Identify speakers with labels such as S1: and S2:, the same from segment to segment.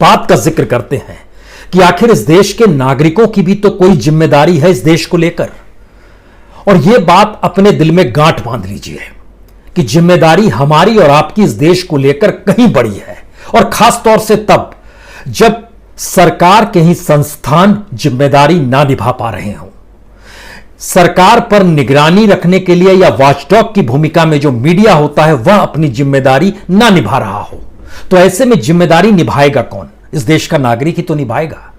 S1: बात का जिक्र करते हैं कि आखिर इस देश के नागरिकों की भी तो कोई जिम्मेदारी है इस देश को लेकर। और यह बात अपने दिल में गांठ बांध लीजिए कि जिम्मेदारी हमारी और आपकी इस देश को लेकर कहीं बड़ी है, और खास तौर से तब जब सरकार के ही संस्थान जिम्मेदारी ना निभा पा रहे हों। सरकार पर निगरानी रखने के लिए या वॉचडॉग की भूमिका में जो मीडिया होता है वह अपनी जिम्मेदारी ना निभा रहा हो, तो ऐसे में जिम्मेदारी निभाएगा कौन? इस देश का नागरिक ही तो निभाएगा।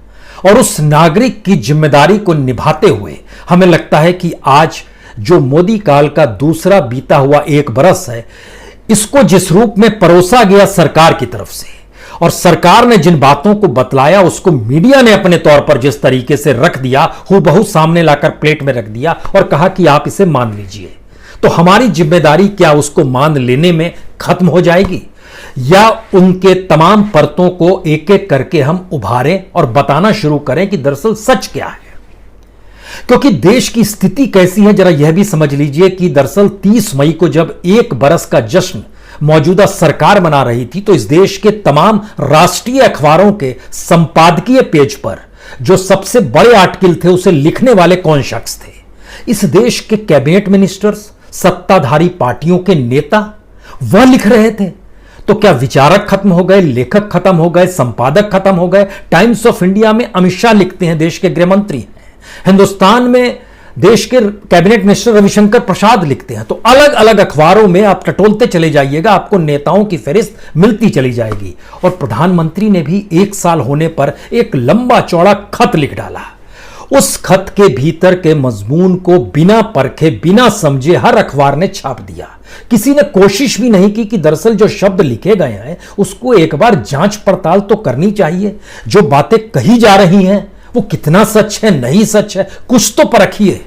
S1: और उस नागरिक की जिम्मेदारी को निभाते हुए हमें लगता है कि आज जो मोदी काल का दूसरा बीता हुआ 1 बरस है, इसको जिस रूप में परोसा गया सरकार की तरफ से, और सरकार ने जिन बातों को बतलाया उसको मीडिया ने अपने तौर पर जिस तरीके से रख दिया, हूबहू सामने लाकर प्लेट में रख दिया और कहा कि आप इसे मान लीजिए, तो हमारी जिम्मेदारी क्या उसको मान लेने में खत्म हो जाएगी, या उनके तमाम परतों को एक एक करके हम उभारें और बताना शुरू करें कि दरअसल सच क्या है? क्योंकि देश की स्थिति कैसी है जरा यह भी समझ लीजिए कि दरअसल 30 मई को जब 1 बरस का जश्न मौजूदा सरकार मना रही थी, तो इस देश के तमाम राष्ट्रीय अखबारों के संपादकीय पेज पर जो सबसे बड़े आर्टिकल थे उसे लिखने वाले कौन शख्स थे? इस देश के कैबिनेट मिनिस्टर्स, सत्ताधारी पार्टियों के नेता, वह लिख रहे थे। तो क्या विचारक खत्म हो गए, लेखक खत्म हो गए, संपादक खत्म हो गए? टाइम्स ऑफ इंडिया में अमित शाह लिखते हैं, देश के गृह मंत्री हैं। हिंदुस्तान में देश के कैबिनेट मिनिस्टर रविशंकर प्रसाद लिखते हैं। तो अलग अलग अखबारों में आप टटोलते चले जाइएगा, आपको नेताओं की फहरिस्त मिलती चली जाएगी। और प्रधानमंत्री ने भी 1 साल होने पर एक लंबा चौड़ा खत लिख डाला। उस खत के भीतर के मजमून को बिना परखे, बिना समझे हर अखबार ने छाप दिया। किसी ने कोशिश भी नहीं की कि दरअसल जो शब्द लिखे गए हैं उसको एक बार जांच पड़ताल तो करनी चाहिए। जो बातें कही जा रही हैं वो कितना सच है, नहीं सच है, कुछ तो परखिए।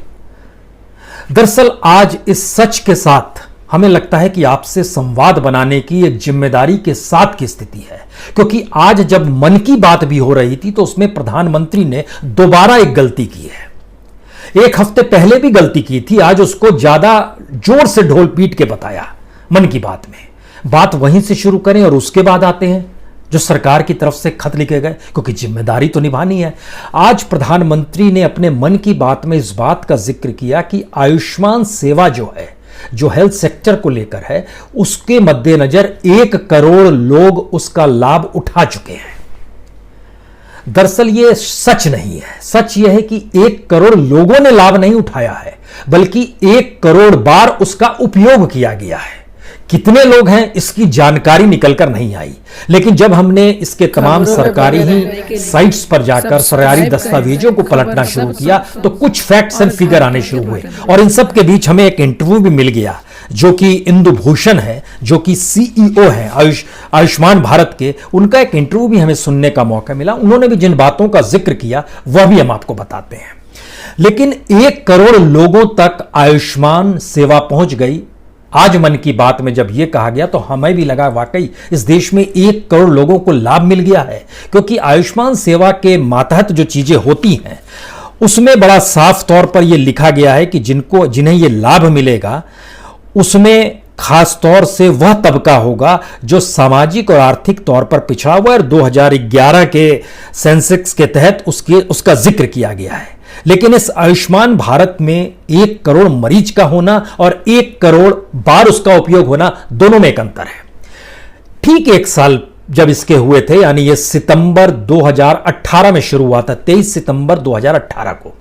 S1: दरअसल आज इस सच के साथ हमें लगता है कि आपसे संवाद बनाने की एक जिम्मेदारी के साथ की स्थिति है, क्योंकि आज जब मन की बात भी हो रही थी तो उसमें प्रधानमंत्री ने दोबारा एक गलती की है। 1 हफ्ते पहले भी गलती की थी, आज उसको ज्यादा जोर से ढोल पीट के बताया मन की बात में। बात वहीं से शुरू करें और उसके बाद आते हैं जो सरकार की तरफ से खत लिखे गए, क्योंकि जिम्मेदारी तो निभानी है। आज प्रधानमंत्री ने अपने मन की बात में इस बात का जिक्र किया कि आयुष्मान सेवा जो है, जो हेल्थ सेक्टर को लेकर है, उसके मद्देनजर 1 करोड़ लोग उसका लाभ उठा चुके हैं। दरअसल ये सच नहीं है। सच यह है कि 1 करोड़ लोगों ने लाभ नहीं उठाया है, बल्कि 1 करोड़ बार उसका उपयोग किया गया है। कितने लोग हैं इसकी जानकारी निकलकर नहीं आई, लेकिन जब हमने इसके तमाम सरकारी ही साइट्स पर जाकर सरकारी दस्तावेजों को पलटना शुरू किया तो कुछ फैक्ट्स एंड फिगर आने शुरू हुए। और इन सब के बीच हमें एक इंटरव्यू भी मिल गया जो कि इंदु भूषण है, जो कि CEO है आयुष्मान भारत के। उनका एक इंटरव्यू भी हमें सुनने का मौका मिला। उन्होंने भी जिन बातों का जिक्र किया वह भी हम आपको बताते हैं। लेकिन 1 करोड़ लोगों तक आयुष्मान सेवा पहुंच गई। आज मन की बात में जब यह कहा गया तो हमें भी लगा वाकई इस देश में 1 करोड़ लोगों को लाभ मिल गया है, क्योंकि आयुष्मान सेवा के मातहत जो चीजें होती हैं उसमें बड़ा साफ तौर पर यह लिखा गया है कि जिन्हें यह लाभ मिलेगा उसमें खास तौर से वह तबका होगा जो सामाजिक और आर्थिक तौर पर पिछड़ा हुआ है। 2011 के सेंसेक्स के तहत उसका जिक्र किया गया है। लेकिन इस आयुष्मान भारत में 1 करोड़ मरीज का होना और 1 करोड़ बार उसका उपयोग होना, दोनों में एक अंतर है। ठीक 1 साल जब इसके हुए थे, यानी यह सितंबर 2018 में शुरू हुआ था, 23 सितंबर 2018 को।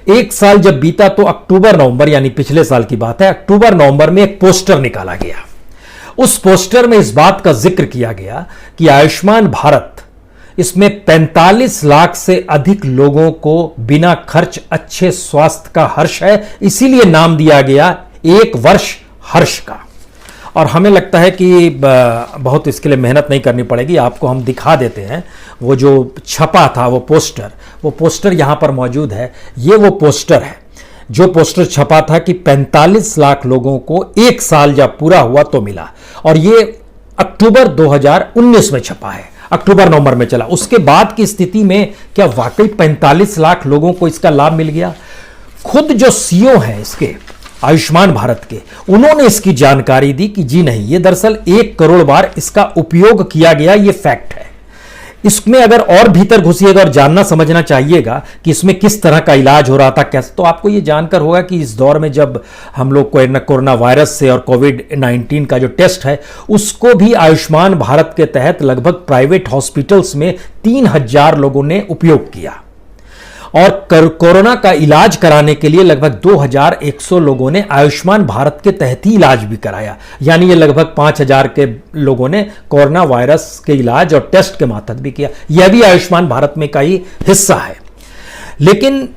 S1: 1 साल जब बीता तो अक्टूबर नवंबर, यानी पिछले साल की बात है, अक्टूबर नवंबर में एक पोस्टर निकाला गया। उस पोस्टर में इस बात का जिक्र किया गया कि आयुष्मान भारत, इसमें 45 लाख से अधिक लोगों को बिना खर्च अच्छे स्वास्थ्य का हर्ष है, इसीलिए नाम दिया गया 1 वर्ष हर्ष का। और हमें लगता है कि बहुत इसके लिए मेहनत नहीं करनी पड़ेगी, आपको हम दिखा देते हैं। वो जो छपा था वो पोस्टर यहां पर मौजूद है। ये वो पोस्टर है जो पोस्टर छपा था कि 45 लाख लोगों को 1 साल जब पूरा हुआ तो मिला, और ये अक्टूबर 2019 में छपा है, अक्टूबर नवंबर में चला। उसके बाद की स्थिति में क्या वाकई 45 लाख लोगों को इसका लाभ मिल गया? खुद जो CEO हैं इसके आयुष्मान भारत के, उन्होंने इसकी जानकारी दी कि जी नहीं, ये दरअसल 1 करोड़ बार इसका उपयोग किया गया, ये फैक्ट है। इसमें अगर और भीतर घुसिएगा और जानना समझना चाहिएगा कि इसमें किस तरह का इलाज हो रहा था कैसे, तो आपको ये जानकर होगा कि इस दौर में जब हम लोग कोरोना वायरस से और कोविड-19 का जो टेस्ट है उसको भी आयुष्मान भारत के तहत लगभग प्राइवेट हॉस्पिटल्स में 3,000 लोगों ने उपयोग किया और कोरोना का इलाज कराने के लिए लगभग 2,100 लोगों ने आयुष्मान भारत के तहत ही इलाज भी कराया। यानी ये लगभग 5,000 के लोगों ने कोरोना वायरस के इलाज और टेस्ट के मातहत भी किया। यह भी आयुष्मान भारत में का ही हिस्सा है। लेकिन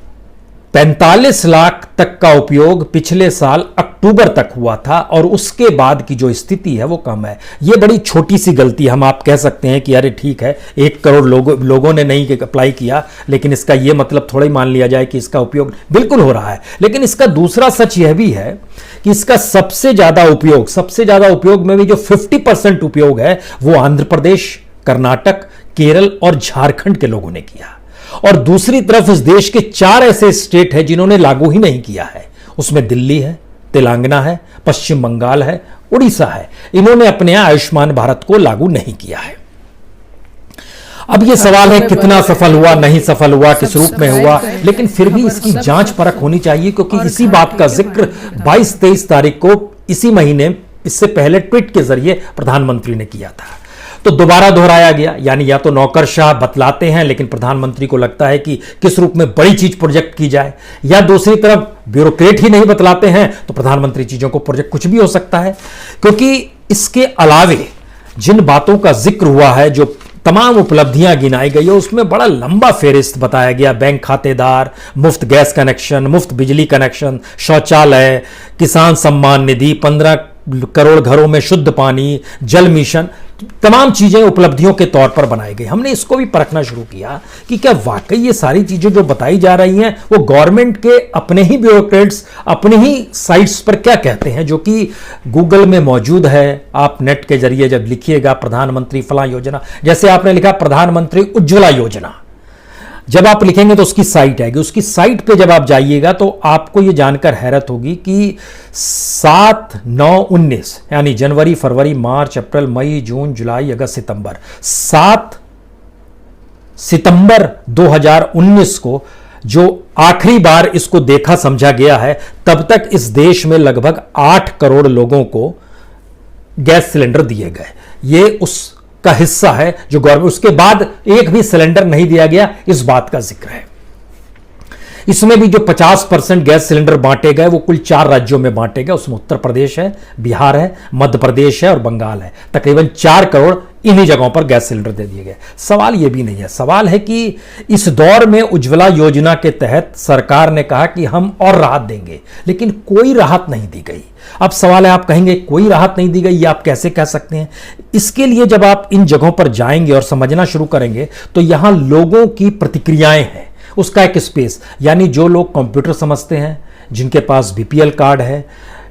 S1: 45 लाख तक का उपयोग पिछले साल अक्टूबर तक हुआ था और उसके बाद की जो स्थिति है वो कम है। ये बड़ी छोटी सी गलती हम आप कह सकते हैं कि अरे ठीक है 1 करोड़ लोगों ने नहीं अप्लाई किया, लेकिन इसका ये मतलब थोड़ा ही मान लिया जाए कि इसका उपयोग बिल्कुल हो रहा है। लेकिन इसका दूसरा सच यह भी है कि इसका सबसे ज्यादा उपयोग में भी जो 50% उपयोग है वो आंध्र प्रदेश, कर्नाटक, केरल और झारखंड के लोगों ने किया। और दूसरी तरफ इस देश के 4 ऐसे स्टेट हैं जिन्होंने लागू ही नहीं किया है। उसमें दिल्ली है, तेलंगाना है, पश्चिम बंगाल है, उड़ीसा है। इन्होंने अपने यहां आयुष्मान भारत को लागू नहीं किया है। अब यह सवाल है कितना सफल हुआ, नहीं सफल हुआ, किस रूप में हुआ, लेकिन फिर भी इसकी जांच परख होनी चाहिए क्योंकि इसी बात का जिक्र 22-23 तारीख को इसी महीने इससे पहले ट्वीट के जरिए प्रधानमंत्री ने किया था। तो दोबारा दोहराया गया। यानी या तो नौकरशाह बतलाते हैं लेकिन प्रधानमंत्री को लगता है कि किस रूप में बड़ी चीज प्रोजेक्ट की जाए, या दूसरी तरफ ब्यूरोक्रेट ही नहीं बतलाते हैं तो प्रधानमंत्री चीजों को प्रोजेक्ट कुछ भी हो सकता है। क्योंकि इसके अलावे जिन बातों का जिक्र हुआ है, जो तमाम उपलब्धियां गिनाई गई है, उसमें बड़ा लंबा फेरिस्त बताया गया। बैंक खातेदार, मुफ्त गैस कनेक्शन, मुफ्त बिजली कनेक्शन, शौचालय, किसान सम्मान निधि, 15 करोड़ घरों में शुद्ध पानी, जल मिशन, तमाम चीजें उपलब्धियों के तौर पर बनाई गई। हमने इसको भी परखना शुरू किया कि क्या वाकई ये सारी चीजें जो बताई जा रही हैं वो गवर्नमेंट के अपने ही ब्यूरोक्रेट्स अपने ही साइट्स पर क्या कहते हैं, जो कि गूगल में मौजूद है। आप नेट के जरिए जब लिखिएगा प्रधानमंत्री फला योजना, जैसे आपने लिखा प्रधानमंत्री उज्ज्वला योजना, जब आप लिखेंगे तो उसकी साइट आएगी। उसकी साइट पे जब आप जाइएगा तो आपको यह जानकर हैरत होगी कि 7, 9, 19 यानी जनवरी, फरवरी, मार्च, अप्रैल, मई, जून, जुलाई, अगस्त, सितंबर, 7 सितंबर 2019 को जो आखिरी बार इसको देखा समझा गया है, तब तक इस देश में लगभग 8 करोड़ लोगों को गैस सिलेंडर दिए गए। ये उस का हिस्सा है जो गवर्नमेंट, उसके बाद एक भी सिलेंडर नहीं दिया गया, इस बात का जिक्र है। इसमें भी जो 50% गैस सिलेंडर बांटे गए वो कुल 4 राज्यों में बांटे गए। उसमें उत्तर प्रदेश है, बिहार है, मध्य प्रदेश है और बंगाल है। तकरीबन 4 करोड़ इन्हीं जगहों पर गैस सिलेंडर दे दिए गए। सवाल यह भी नहीं है, सवाल है कि इस दौर में उज्ज्वला योजना के तहत सरकार ने कहा कि हम और राहत देंगे, लेकिन कोई राहत नहीं दी गई। अब सवाल है, आप कहेंगे कोई राहत नहीं दी गई, ये आप कैसे कह सकते हैं? इसके लिए जब आप इन जगहों पर जाएंगे और समझना शुरू करेंगे तो यहां लोगों की प्रतिक्रियाएं हैं, उसका एक स्पेस। यानी जो लोग कंप्यूटर समझते हैं, जिनके पास बीपीएल कार्ड है,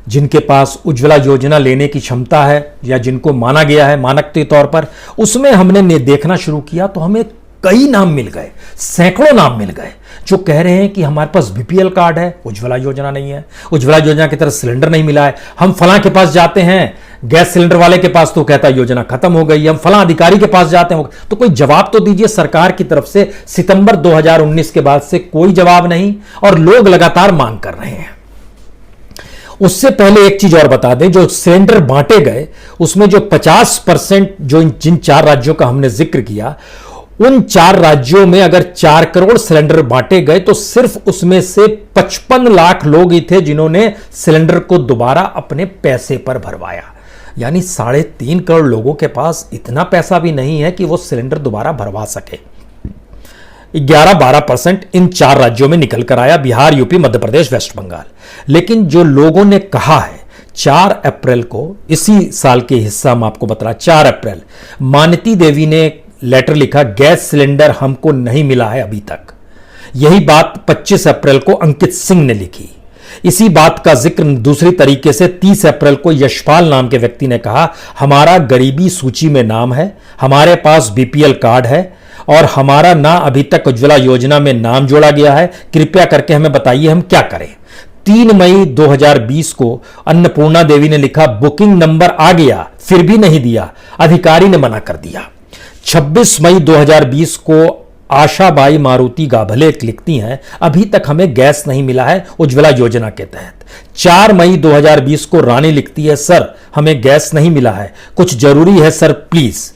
S1: जिनके पास उज्ज्वला योजना लेने की क्षमता है या जिनको माना गया है मानक के तौर पर, उसमें हमने देखना शुरू किया तो हमें कई नाम मिल गए, सैकड़ों नाम मिल गए जो कह रहे हैं कि हमारे पास बीपीएल कार्ड है, उज्ज्वला योजना नहीं है, उज्ज्वला योजना की तरह सिलेंडर नहीं मिला है। हम फलां के पास जाते हैं, गैस सिलेंडर वाले के पास तो कहता है योजना खत्म हो गई। हम फलां अधिकारी के पास जाते हैं, तो कोई जवाब तो दीजिए। सरकार की तरफ से सितंबर 2019 के बाद से कोई जवाब नहीं और लोग लगातार मांग कर रहे हैं। उससे पहले एक चीज और बता दें, जो सिलेंडर बांटे गए उसमें जो 50% जो जिन 4 राज्यों का हमने जिक्र किया, उन 4 राज्यों में अगर 4 करोड़ सिलेंडर बांटे गए तो सिर्फ उसमें से 55 लाख लोग ही थे जिन्होंने सिलेंडर को दोबारा अपने पैसे पर भरवाया। यानी 3.5 करोड़ लोगों के पास इतना पैसा भी नहीं है कि वो सिलेंडर दोबारा भरवा सके। 11-12% इन 4 राज्यों में निकल कर आया, बिहार, यूपी, मध्य प्रदेश, वेस्ट बंगाल। लेकिन जो लोगों ने कहा है 4 अप्रैल को, इसी साल के हिस्सा में आपको बता रहा, 4 अप्रैल मानती देवी ने लेटर लिखा, गैस सिलेंडर हमको नहीं मिला है अभी तक। यही बात 25 अप्रैल को अंकित सिंह ने लिखी। इसी बात का जिक्र दूसरी तरीके से 30 अप्रैल को यशपाल नाम के व्यक्ति ने कहा, हमारा गरीबी सूची में नाम है, हमारे पास बीपीएल कार्ड है और हमारा ना अभी तक उज्ज्वला योजना में नाम जोड़ा गया है, कृपया करके हमें बताइए हम क्या करें। 3 मई 2020 को अन्नपूर्णा देवी ने लिखा, बुकिंग नंबर आ गया फिर भी नहीं दिया, अधिकारी ने मना कर दिया। 26 मई 2020 को आशाबाई मारुति गाभले लिखती हैं, अभी तक हमें गैस नहीं मिला है उज्ज्वला योजना के तहत। 4 मई 2020 को रानी लिखती है, सर हमें गैस नहीं मिला है, कुछ जरूरी है सर प्लीज।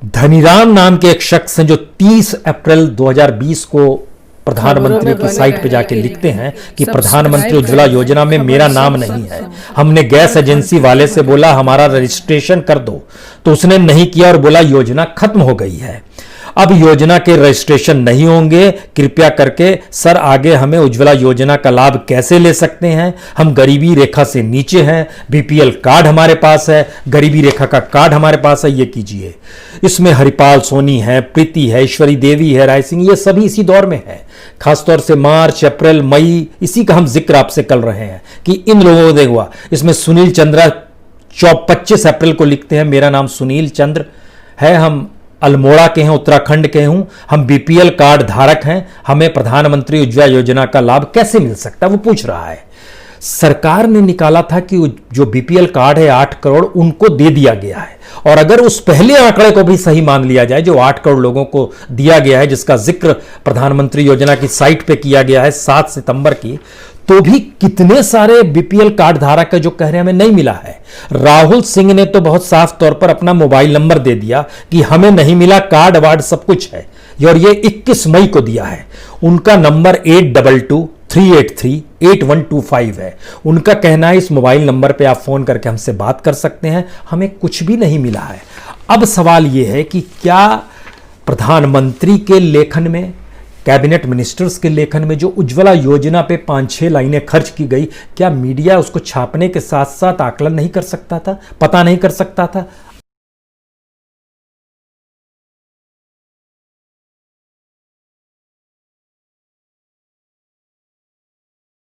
S1: धनीराम नाम के एक शख्स हैं जो 30 अप्रैल 2020 को प्रधानमंत्री की साइट पे जाके लिखते हैं कि प्रधानमंत्री उज्ज्वला योजना में मेरा नाम नहीं है। हमने गैस एजेंसी वाले से बोला हमारा रजिस्ट्रेशन कर दो, तो उसने नहीं किया और बोला योजना खत्म हो गई है। अब योजना के रजिस्ट्रेशन नहीं होंगे, कृपया करके सर आगे हमें उज्ज्वला योजना का लाभ कैसे ले सकते हैं, हम गरीबी रेखा से नीचे हैं, बीपीएल कार्ड हमारे पास है, गरीबी रेखा का कार्ड हमारे पास है, ये कीजिए। इसमें हरिपाल सोनी है, प्रीति है, ईश्वरी देवी है, राय सिंह, ये सभी इसी दौर में है। खासतौर से मार्च, अप्रैल, मई, इसी का हम जिक्र आपसे कर रहे हैं कि इन लोगों को देखा। इसमें सुनील चंद्रा 25 अप्रैल को लिखते हैं, मेरा नाम सुनील चंद्र है, हम अल्मोड़ा के हैं, उत्तराखंड के हूं, हम बीपीएल कार्ड धारक हैं, हमें प्रधानमंत्री उज्ज्वला योजना का लाभ कैसे मिल सकता है, वो पूछ रहा है। सरकार ने निकाला था कि जो बीपीएल कार्ड है 8 करोड़ उनको दे दिया गया है, और अगर उस पहले आंकड़े को भी सही मान लिया जाए जो 8 करोड़ लोगों को दिया गया है, जिसका जिक्र प्रधानमंत्री योजना की साइट पे किया गया है 7 सितंबर की, तो भी कितने सारे बीपीएल कार्ड धारक है जो कह रहे हैं हमें नहीं मिला है। राहुल सिंह ने तो बहुत साफ तौर पर अपना मोबाइल नंबर दे दिया कि हमें नहीं मिला, कार्ड वार्ड सब कुछ है, और ये 21 मई को दिया है। उनका नंबर 8223838125 है। उनका कहना है इस मोबाइल नंबर पे आप फोन करके हमसे बात कर सकते हैं, हमें कुछ भी नहीं मिला है। अब सवाल यह है कि क्या प्रधानमंत्री के लेखन में, कैबिनेट मिनिस्टर्स के लेखन में जो उज्ज्वला योजना पे 5-6 लाइनें खर्च की गई, क्या मीडिया उसको छापने के साथ साथ आकलन नहीं कर सकता था, पता नहीं कर सकता था?